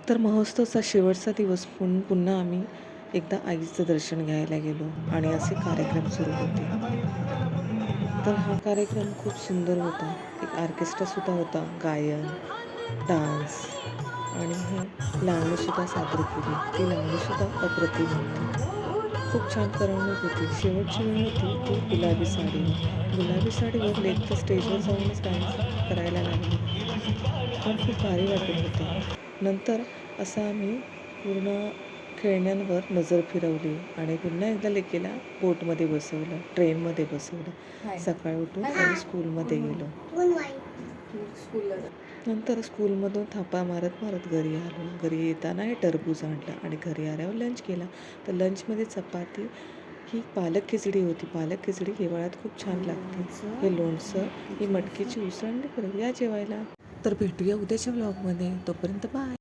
तर महोत्सवाचा शेवटचा दिवस म्हणून पुन्हा आम्ही एकदा आईचं दर्शन घ्यायला गेलो आणि असे कार्यक्रम सुरू होते. तर हा कार्यक्रम खूप सुंदर होता. एक ऑर्केस्ट्रासुद्धा होता, गायन, डान्स आणि हे लावणीसुद्धा सादर केली. ती लावणीसुद्धा अप्रतिम होती. खूप छान करमणूक होती. शेवटची वेळ होती ती गुलाबी साडीवर. गुलाबी साडीवर लेक तर स्टेजवर जाऊनच डान्स करायला लागले. पण खूप भारी वाटत होते. नंतर असं आम्ही पूर्ण खेळण्यांवर नजर फिरवली आणि पुन्हा एकदा लेकीला बोटमध्ये बसवलं, ट्रेनमध्ये बसवलं. सकाळी उठून आम्ही स्कूलमध्ये गेलो. नंतर स्कूलमधून थापा मारत मारत घरी आलो. घरी येताना हे टरबूज आणलं आणि घरी आल्यावर लंच केला. तर लंचमध्ये चपाती ही पालक खिचडी होती. पालक खिचडी हिवाळ्यात खूप छान लागते. हे लोणचं, ही मटकीची उसळ आणि परत या जेवायला. तर भेटूया उद्याच्या व्लॉगमध्ये. तोपर्यंत बाय.